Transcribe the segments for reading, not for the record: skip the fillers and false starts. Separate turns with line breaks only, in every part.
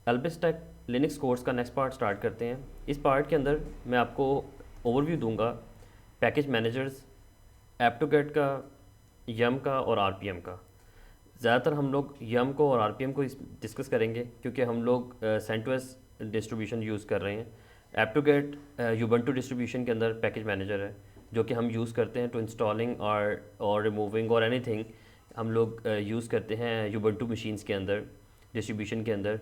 एल्बिस take Linux course का next part start करते हैं। इस पार्ट के अंदर मैं आपको ओवरव्यू दूंगा package managers, apt get का, यम का और आरपीएम का। ज़्यादातर हम लोग यम को और आरपीएम को डिस्कस करेंगे क्योंकि हम लोग सेंटोस डिस्ट्रीब्यूशन यूज़ कर रहे हैं। Apt get Ubuntu distribution के अंदर पैकेज मैनेजर है जो कि हम यूज़ करते हैं टू इंस्टॉलिंग और रिमूविंग और एनीथिंग। हम लोग यूज़ करते हैं यूबंटू मशीन्स के अंदर, डिस्ट्रीब्यूशन के अंदर,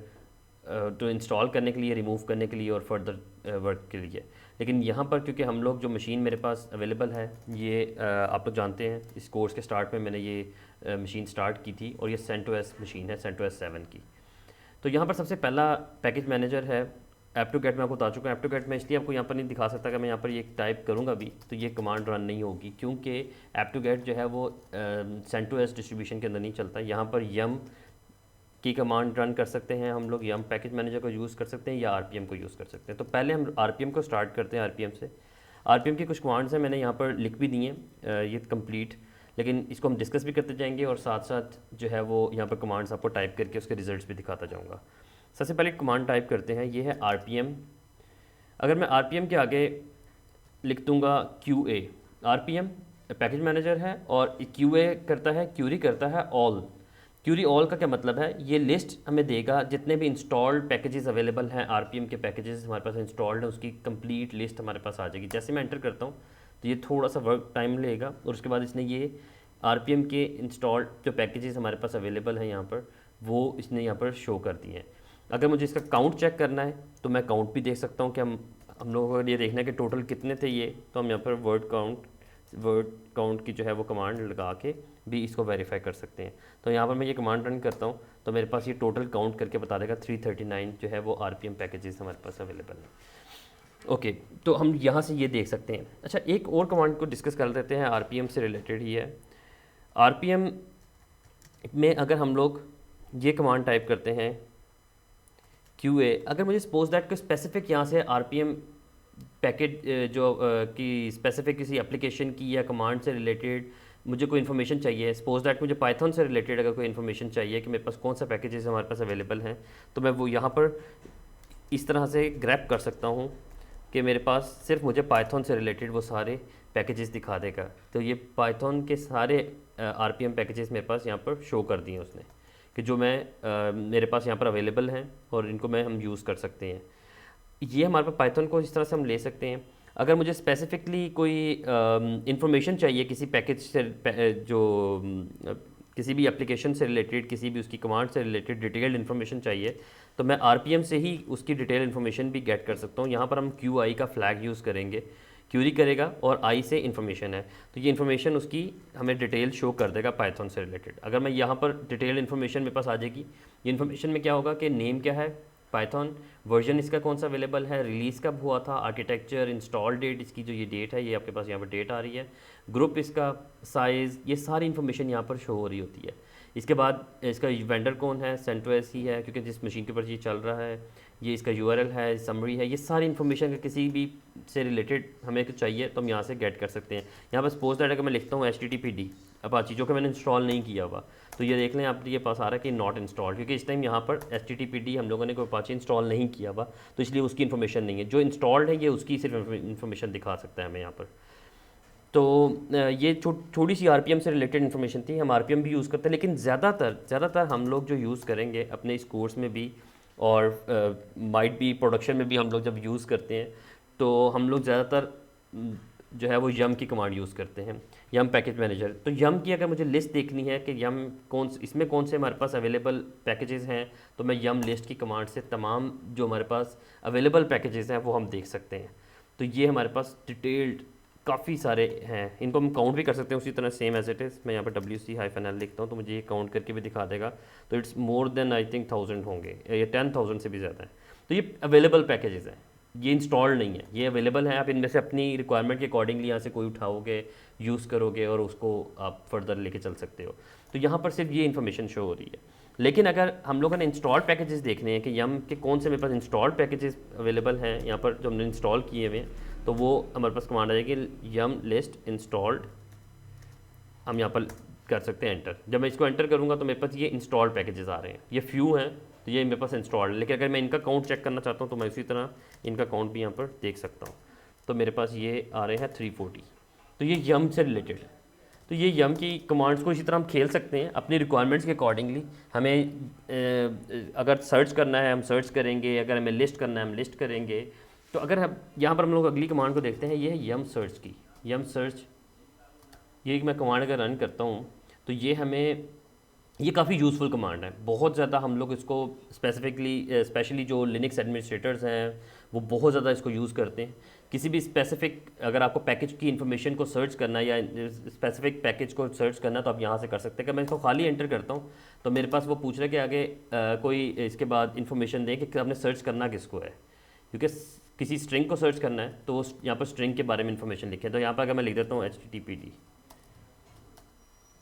तो इंस्टॉल करने के लिए, रिमूव करने के लिए और फर्दर वर्क के लिए। लेकिन यहाँ पर क्योंकि हम लोग जो मशीन मेरे पास अवेलेबल है ये आप लोग जानते हैं, इस कोर्स के स्टार्ट में मैंने ये मशीन स्टार्ट की थी और ये सेंटोस मशीन है, सेंटोस 7 की। तो यहाँ पर सबसे पहला पैकेज मैनेजर है ऐप टू गेट। मैं आपको बता चुका हूँ ऐप टू गेट मैं इसलिए आपको यहाँ पर नहीं दिखा सकता कि मैं यहाँ पर ये टाइप करूँगा भी तो ये कमांड रन नहीं होगी, क्योंकि ऐप टू गेट जो है वो सेंटोस डिस्ट्रीब्यूशन के अंदर नहीं चलता। यहाँ पर यम की कमांड रन कर सकते हैं हम लोग, यम पैकेज मैनेजर को यूज़ कर सकते हैं या आरपीएम को यूज़ कर सकते हैं। तो पहले हम आरपीएम को स्टार्ट करते हैं। आरपीएम से आरपीएम की कुछ कमांड्स हैं, मैंने यहाँ पर लिख भी दी हैं ये कंप्लीट, लेकिन इसको हम डिस्कस भी करते जाएंगे और साथ साथ जो है वो यहाँ पर कमांड्स आपको टाइप करके उसके रिजल्ट्स भी दिखाता जाऊँगा। सबसे पहले कमांड टाइप करते हैं, ये है आरपीएम। अगर मैं आरपीएम के आगे लिख दूँगा QA, आरपीएम पैकेज मैनेजर है और QA करता है, क्यूरी करता है ऑल। क्यूरी ऑल का क्या मतलब है, ये लिस्ट हमें देगा जितने भी इंस्टॉल्ड पैकेजेस अवेलेबल हैं, आरपीएम के पैकेजेस हमारे पास इंस्टॉल्ड हैं उसकी कंप्लीट लिस्ट हमारे पास आ जाएगी। जैसे मैं एंटर करता हूँ तो ये थोड़ा सा वर्क टाइम लेगा और उसके बाद इसने ये आरपीएम के इंस्टॉल्ड जो पैकेजेस हमारे पास अवेलेबल हैं यहाँ पर वो इसने यहाँ पर शो कर दिए हैं। अगर मुझे इसका काउंट चेक करना है तो मैं काउंट भी देख सकता हूँ कि हम लोगों को ये देखना है कि टोटल कितने थे ये, तो हम यहाँ पर वर्ड काउंट की जो है वो कमांड लगा के भी इसको वेरीफाई कर सकते हैं। तो यहाँ पर मैं ये कमांड रन करता हूँ तो मेरे पास ये टोटल काउंट करके बता देगा 339 जो है वो आरपीएम पैकेजेस हमारे पास अवेलेबल हैं। ओके, तो हम यहाँ से ये देख सकते हैं। अच्छा, एक और कमांड को डिस्कस कर लेते हैं, आरपीएम से रिलेटेड ही है। आरपीएम में अगर हम लोग ये कमांड टाइप करते हैं QA, अगर मुझे सपोज दैट को स्पेसिफिक यहाँ से आरपीएम पैकेट जो कि स्पेसिफिक किसी एप्लीकेशन की या कमांड से रिलेटेड मुझे कोई इन्फॉर्मेशन चाहिए, सपोज दैट मुझे पाइथन से रिलेटेड अगर कोई इन्फॉर्मेशन चाहिए कि मेरे पास कौन सा पैकेजेस हमारे पास अवेलेबल हैं, तो मैं वो यहाँ पर इस तरह से ग्रैब कर सकता हूँ कि मेरे पास सिर्फ मुझे पाइथन से रिलेटेड वो सारे पैकेजेस दिखा देगा। तो ये पाइथन के सारे आरपीएम पैकेजेस मेरे पास यहाँ पर शो कर दिए उसने कि जो मेरे पास यहाँ पर अवेलेबल हैं और इनको हम यूज़ कर सकते हैं। ये हमारे पास पाइथन को इस तरह से हम ले सकते हैं। अगर मुझे स्पेसिफिकली कोई इंफॉर्मेशन चाहिए किसी पैकेज से जो किसी भी एप्लीकेशन से रिलेटेड, किसी भी उसकी कमांड से रिलेटेड डिटेल्ड इन्फॉर्मेशन चाहिए, तो मैं आरपीएम से ही उसकी डिटेल इन्फॉर्मेशन भी गेट कर सकता हूँ। यहाँ पर हम QI का फ्लैग यूज़ करेंगे, क्यूरी करेगा और आई से इन्फॉर्मेशन है तो ये इन्फॉर्मेशन उसकी हमें डिटेल शो कर देगा पाइथन से रिलेटेड। अगर मैं यहाँ पर डिटेल इन्फॉर्मेशन मेरे पास आ जाएगी, ये इन्फॉर्मेशन में क्या होगा कि नेम क्या है पाइथन, वर्जन इसका कौन सा अवेलेबल है, रिलीज़ कब हुआ था, आर्किटेक्चर, इंस्टॉल डेट, इसकी जो ये डेट है ये आपके पास यहाँ पर डेट आ रही है, ग्रुप इसका, साइज़, ये सारी इन्फॉर्मेशन यहाँ पर शो हो रही होती है। इसके बाद इसका वेंडर कौन है, सेंटोस ही है क्योंकि जिस मशीन के ऊपर ये चल रहा है, ये इसका URL है, समरी है, ये सारी इन्फॉर्मेशन अगर किसी भी से रिलेटेड हमें कुछ चाहिए तो हम यहाँ से गेट कर सकते हैं। यहाँ पर सपोज दैट अगर मैं लिखता हूँ HTTPD अपाची जो कि मैंने इंस्टॉल नहीं किया हुआ, तो ये देख लें आपके ये पास आ रहा है कि नॉट इंस्टॉल्ड, क्योंकि इस टाइम यहाँ पर HTTPD हम लोगों ने कोई अपाची इंस्टॉल नहीं किया हुआ तो इसलिए उसकी इन्फॉर्मेशन नहीं है। जो इंस्टॉल्ड है ये उसकी सिर्फ इन्फॉर्मेशन दिखा सकता है हमें यहाँ पर। तो ये थोड़ी सी आरपीएम से रिलेटेड इन्फॉर्मेशन थी। हम आरपीएम भी यूज़ करते हैं लेकिन ज़्यादातर हम लोग जो यूज़ करेंगे अपने इस कोर्स में भी और माइट भी प्रोडक्शन में भी हम लोग जब यूज़ करते हैं तो हम लोग ज़्यादातर जो है वो यम की कमांड यूज़ करते हैं, यम पैकेज मैनेजर। तो यम की अगर मुझे लिस्ट देखनी है कि यम इसमें कौन से हमारे पास अवेलेबल पैकेजेस हैं, तो मैं यम लिस्ट की कमांड से तमाम जो हमारे पास अवेलेबल पैकेजेस हैं वो हम देख सकते हैं। तो ये हमारे पास डिटेल्ड काफ़ी सारे हैं, इनको हम काउंट भी कर सकते हैं उसी तरह सेम एज इट इज़। मैं यहाँ पर WC-L लिखता हूँ तो मुझे ये काउंट करके भी दिखा देगा। तो it's more than I think 1000 होंगे, ये 10,000 से भी ज़्यादा है। तो ये अवेलेबल पैकेजेस हैं, ये इंस्टॉल्ड नहीं है, ये अवेलेबल है। आप इनमें से अपनी रिक्वायरमेंट के अकॉर्डिंगली यहाँ से कोई उठाओगे, यूज़ करोगे और उसको आप फर्दर लेके चल सकते हो। तो यहाँ पर सिर्फ ये इन्फॉर्मेशन शो हो रही है। लेकिन अगर हम लोगों ने इंस्टॉल्ड पैकेजेस देखने हैं कि यम के कौन से मेरे पास इंस्टॉल्ड पैकेजेस अवेलेबल हैं यहाँ पर जो हमने इंस्टॉल किए हुए हैं, तो वो हमारे पास कमांड आ जाएगी यम लिस्ट इंस्टॉल्ड। हम यहाँ पर कर सकते हैं एंटर। जब मैं इसको एंटर करूँगा तो मेरे पास ये इंस्टॉल्ड पैकेजेस आ रहे हैं, ये फ्यू हैं तो ये मेरे पास इंस्टॉल्ड है। लेकिन अगर मैं इनका काउंट चेक करना चाहता हूँ तो मैं उसी तरह इनका काउंट भी यहाँ पर देख सकता हूँ। तो मेरे पास ये आ रहे हैं 340। तो ये यम से रिलेटेड है। तो ये यम की कमांड्स को इसी तरह हम खेल सकते हैं अपनी रिक्वायरमेंट्स के अकॉर्डिंगली। हमें अगर सर्च करना है हम सर्च करेंगे, अगर हमें लिस्ट करना है हम लिस्ट करेंगे। तो अगर हम यहाँ पर हम लोग अगली कमांड को देखते हैं, ये है यम सर्च की। यम सर्च, ये मैं कमांड अगर रन करता हूँ तो ये काफ़ी यूज़फुल कमांड है। बहुत ज़्यादा हम लोग इसको स्पेशली जो लिनक्स एडमिनिस्ट्रेटर्स हैं वो बहुत ज़्यादा इसको यूज़ करते हैं। किसी भी स्पेसिफिक अगर आपको पैकेज की इन्फॉर्मेशन को सर्च करना है या स्पेसिफिक पैकेज को सर्च करना है तो आप यहाँ से कर सकते हैं। अगर मैं इसको खाली एंटर करता हूँ तो मेरे पास वो पूछ रहा है कि आगे कोई इसके बाद इन्फॉर्मेशन दें कि आपने सर्च करना किसको है, क्योंकि किसी स्ट्रिंग को सर्च करना है तो वो यहाँ पर स्ट्रिंग के बारे में इन्फॉर्मेशन लिखे। तो यहाँ पर अगर मैं लिख देता हूँ HTTPD,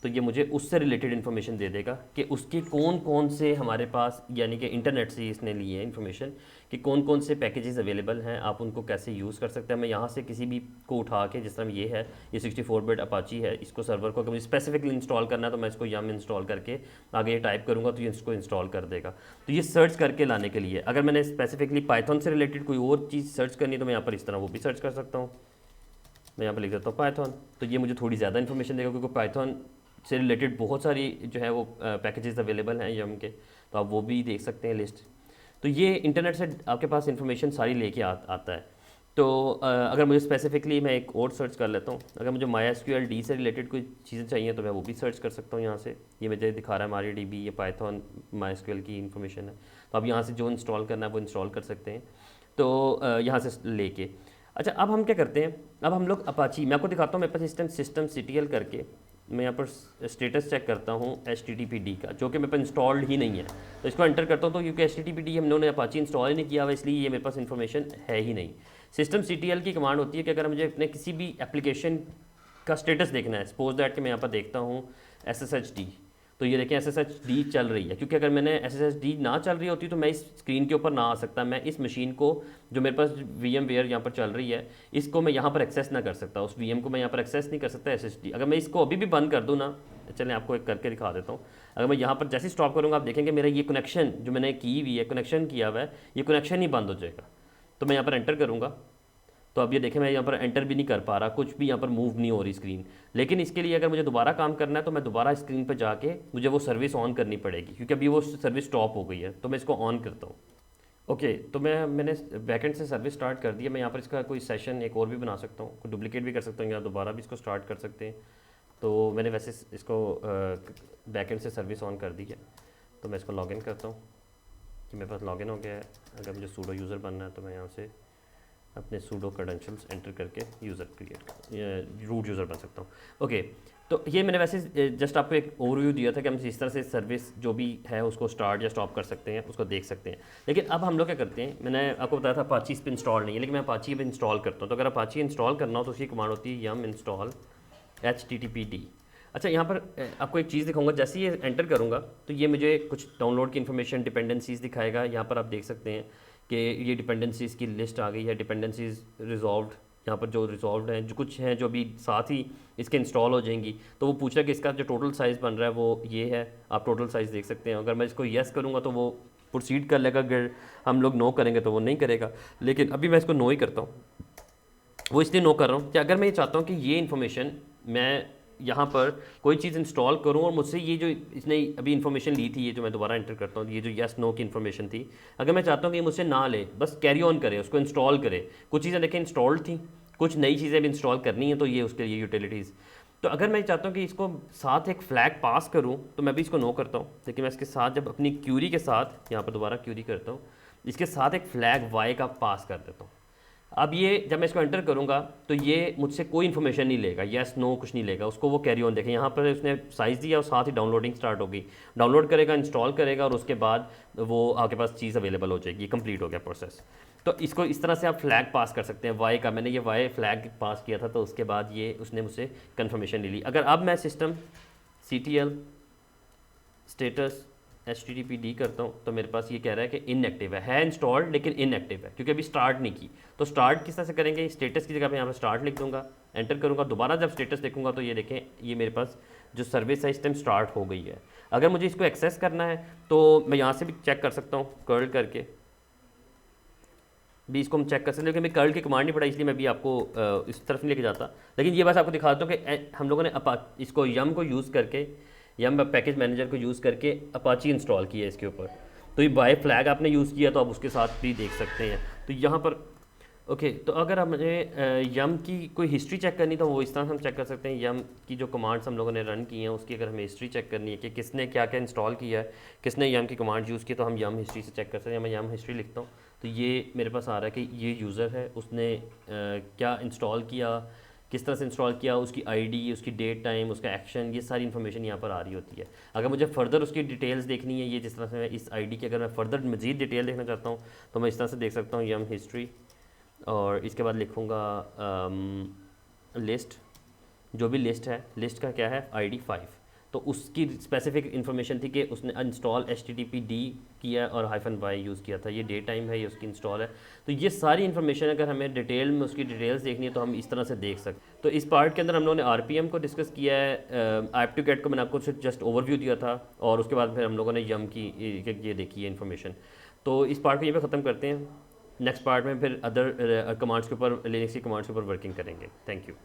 तो ये मुझे उससे रिलेटेड इन्फॉर्मेशन दे देगा कि उसके कौन कौन से हमारे पास, यानी कि इंटरनेट से इसने लिए हैं इन्फॉर्मेशन कि कौन कौन से पैकेजेस अवेलेबल हैं, आप उनको कैसे यूज़ कर सकते हैं। मैं यहाँ से किसी भी को उठा के, जिस तरह ये है, ये 64 बिट अपाची है, इसको सर्वर को अगर मुझे स्पेसिफिकली इंस्टॉल करना है तो मैं इसको यम इंस्टॉल करके आगे ये टाइप करूँगा तो ये इसको इंस्टॉल कर देगा। तो ये सर्च करके लाने के लिए, अगर मैंने स्पेसिफिकली पाइथन से रिलेटेड कोई और चीज़ सर्च करनी तो मैं यहाँ पर इस तरह वो भी सर्च कर सकता हूँ। मैं यहाँ पर लिख देता हूँ पाइथन, तो ये मुझे थोड़ी ज़्यादा इन्फॉर्मेशन देगा क्योंकि पाइथन से रिलेटेड बहुत सारी जो है वो पैकेजेस अवेलेबल हैं यम के, तो आप वो भी देख सकते हैं लिस्ट। तो ये इंटरनेट से आपके पास इन्फॉर्मेशन सारी लेके आता है। तो अगर मुझे स्पेसिफिकली मैं एक और सर्च कर लेता हूँ, अगर मुझे MySQL डी से रिलेटेड कोई चीज़ें चाहिए तो मैं वो भी सर्च कर सकता हूँ यहाँ से। ये मुझे दिखा रहा है MariaDB, ये पाइथन MySQL की इन्फॉर्मेशन है। तो आप यहाँ से जो इंस्टॉल करना है वो इंस्टॉल कर सकते हैं। तो यहाँ से लेके अच्छा, अब हम क्या करते हैं, अब हम लोग अपाची, मैं आपको दिखाता हूँ मेरे पास सिस्टम CTL करके मैं यहाँ पर स्टेटस चेक करता हूँ HTTPD का, जो कि मेरे पास इंस्टॉल्ड ही नहीं है। तो इसको एंटर करता हूँ तो क्योंकि HTTPD हम लोगों ने अपाची इंस्टॉल ही नहीं किया हुआ, इसलिए ये मेरे पास इन्फॉर्मेशन है ही नहीं। सिस्टम CTL की कमांड होती है कि अगर मुझे अपने किसी भी एप्लीकेशन का स्टेटस देखना है, सपोज दैट कि मैं यहाँ पर देखता हूँ SSHD, तो ये देखें SSHD चल रही है, क्योंकि अगर मैंने SSHD ना चल रही होती तो मैं इस स्क्रीन के ऊपर ना आ सकता। मैं इस मशीन को, जो मेरे पास VMware यहाँ पर चल रही है, इसको मैं यहाँ पर एक्सेस ना कर सकता, उस VM को मैं यहाँ पर एक्सेस नहीं कर सकता SSHD। अगर मैं इसको अभी भी बंद कर दूँ ना, चलें आपको एक करके दिखा देता हूँ। अगर मैं यहाँ पर जैसे स्टॉप करूँगा आप देखेंगे मेरा ये कनेक्शन जो मैंने की हुई है, कनेक्शन किया हुआ है, ये कनेक्शन ही बंद हो जाएगा। तो मैं यहाँ पर एंटर करूँगा तो अब ये देखें मैं यहाँ पर एंटर भी नहीं कर पा रहा, कुछ भी यहाँ पर मूव नहीं हो रही स्क्रीन। लेकिन इसके लिए अगर मुझे दोबारा काम करना है तो मैं दोबारा स्क्रीन पर जाके मुझे वो सर्विस ऑन करनी पड़ेगी, क्योंकि अभी वो सर्विस स्टॉप हो गई है। तो मैं इसको ऑन करता हूँ। ओके, तो मैंने बैकएंड से सर्विस स्टार्ट कर दी है। मैं यहाँ पर इसका कोई सेशन एक और भी बना सकता हूँ, कोई डुप्लीकेट भी कर सकता हूँ या दोबारा भी इसको स्टार्ट कर सकते हैं। तो मैंने वैसे इसको बैकएंड से सर्विस ऑन कर दी है। तो मैं इसको लॉगिन करता हूँ कि मेरे पास लॉगिन हो गया है। अगर मुझे सूडो यूज़र बनना है तो मैं यहाँ से अपने सूडो क्रेडेंशियल्स एंटर करके यूज़र क्रिएट रूट यूज़र बन सकता हूँ। ओके, तो ये मैंने वैसे जस्ट आपको एक ओवरव्यू दिया था कि हम इस तरह से सर्विस जो भी है उसको स्टार्ट या स्टॉप कर सकते हैं, उसको देख सकते हैं। लेकिन अब हम लोग क्या करते हैं, मैंने आपको बताया था अपाची इस पर इंस्टॉल नहीं है, लेकिन मैं अपाची पे इंस्टॉल करता हूँ। तो अगर अपाची इंस्टॉल करना हो तो उसकी कमांड होती है यम इंस्टॉल HTTPD। अच्छा, यहाँ पर आपको एक चीज़ दिखाऊंगा, जैसे ये एंटर करूँगा तो ये मुझे कुछ डाउनलोड की इन्फॉर्मेशन, डिपेंडेंसीज़ दिखाएगा। यहाँ पर आप देख सकते हैं कि ये डिपेंडेंसीज़ की लिस्ट आ गई है, डिपेंडेंसीज़ रिजॉल्व्ड। यहाँ पर जो रिजॉल्व्ड हैं, जो कुछ हैं जो भी साथ ही इसके इंस्टॉल हो जाएंगी। तो वो पूछ रहा है कि इसका जो टोटल साइज़ बन रहा है वो ये है, आप टोटल साइज़ देख सकते हैं। अगर मैं इसको येस करूँगा तो वो प्रोसीड कर लेगा, अगर हम लोग नो करेंगे तो वो नहीं करेगा। लेकिन अभी मैं इसको नो ही करता हूँ। वो इसलिए नो कर रहा हूँ कि अगर मैं ये चाहता हूँ कि ये इन्फॉर्मेशन मैं यहाँ पर कोई चीज़ इंस्टॉल करूँ और मुझसे ये जो इसने अभी इन्फॉर्मेशन ली थी, ये जो मैं दोबारा एंटर करता हूँ, ये जो यस नो की इन्फॉर्मेशन थी, अगर मैं चाहता हूँ कि ये मुझसे ना ले, बस कैरी ऑन करे, उसको इंस्टॉल करे। कुछ चीज़ें देखें इंस्टॉल्ड थी, कुछ नई चीज़ें भी इंस्टॉल करनी है, तो ये उसके लिए यूटिलिटीज़। तो अगर मैं चाहता हूँ कि इसको साथ एक फ्लैग पास करूँ तो मैं भी इसको नो करता हूँ। लेकिन मैं इसके साथ जब अपनी क्यूरी के साथ यहाँ पर दोबारा क्यूरी करता हूँ, इसके साथ एक फ्लैग वाई का पास कर देता हूँ। अब ये जब मैं इसको एंटर करूँगा तो ये मुझसे कोई इन्फॉर्मेशन नहीं लेगा, येस नो कुछ नहीं लेगा, उसको वो कैरी ऑन देखें। यहाँ पर उसने साइज़ दिया और साथ ही डाउनलोडिंग स्टार्ट होगी, डाउनलोड करेगा, इंस्टॉल करेगा और उसके बाद वो आपके पास चीज़ अवेलेबल हो जाएगी, कंप्लीट हो गया प्रोसेस। तो इसको इस तरह से आप फ्लैग पास कर सकते हैं वाई का। मैंने ये वाई फ्लैग पास किया था तो उसके बाद ये उसने मुझसे कन्फर्मेशन ले ली। अगर अब मैं सिस्टम CTL स्टेटस HTTPD करता हूँ तो मेरे पास ये कह रहा है कि इनएक्टिव है इंस्टॉल्ड लेकिन इनएक्टिव है, क्योंकि अभी स्टार्ट नहीं की। तो स्टार्ट किस तरह से करेंगे, स्टेटस की जगह पे यहाँ पर स्टार्ट लिख दूंगा, एंटर करूँगा, दोबारा जब स्टेटस देखूंगा तो ये देखें ये मेरे पास जो सर्विस है इस टाइम स्टार्ट हो गई है। अगर मुझे इसको एक्सेस करना है तो मैं यहाँ से भी चेक कर सकता हूँ, कर्ल करके भी इसको हम चेक कर सकते हैं, लेकिन मैं कर्ल की कमांड नहीं पड़ा इसलिए मैं भी आपको इस तरफ नहीं लेके जाता। लेकिन ये बस आपको दिखाता हूँ कि हम लोगों ने इसको यम को यूज़ करके, यम पैकेज मैनेजर को यूज़ करके अपाची इंस्टॉल किया है इसके ऊपर। तो ये बाय फ्लैग आपने यूज़ किया तो आप उसके साथ भी देख सकते हैं। तो यहाँ पर ओके, तो अगर हमने यम की कोई हिस्ट्री चेक करनी तो वो इस तरह से हम चेक कर सकते हैं। यम की जो कमांड्स हम लोगों ने रन की हैं उसकी अगर हमें हिस्ट्री चेक करनी है कि किसने क्या क्या इंस्टॉल किया है, किसने यम की कमांड यूज़ की, तो हम यम हिस्ट्री से चेक कर सकते हैं। मैं यम हिस्ट्री लिखता हूँ तो ये मेरे पास आ रहा है कि ये यूज़र है, उसने क्या इंस्टॉल किया, किस तरह से इंस्टॉल किया, उसकी आईडी, उसकी डेट टाइम, उसका एक्शन, ये सारी इन्फॉर्मेशन यहाँ पर आ रही होती है। अगर मुझे फर्दर उसकी डिटेल्स देखनी है, ये जिस तरह से मैं इस आईडी की अगर मैं फर्दर मज़ीद डिटेल देखना चाहता हूँ तो मैं इस तरह से देख सकता हूँ यम हिस्ट्री, और इसके बाद लिखूँगा लिस्ट, जो भी लिस्ट है, लिस्ट का क्या है ID 5, तो उसकी स्पेसिफिक इन्फॉर्मेशन थी कि उसने इंस्टॉल HTTPD किया और -y यूज़ किया था, ये डेट टाइम है, ये उसकी इंस्टॉल है। तो ये सारी इन्फॉर्मेशन अगर हमें डिटेल में उसकी डिटेल्स देखनी है तो हम इस तरह से देख सकते। तो इस पार्ट के अंदर हम लोगों ने RPM को डिस्कस किया है, ऐप2गेट को मैंने आपको जस्ट ओवरव्यू दिया था, और उसके बाद फिर हम लोगों ने यम की ये देखी है इन्फॉर्मेशन। तो इस पार्ट को ये पे ख़त्म करते हैं। नेक्स्ट पार्ट में फिर अदर कमांड्स के ऊपर, लिनक्स की कमांड्स के ऊपर वर्किंग करेंगे। Thank you.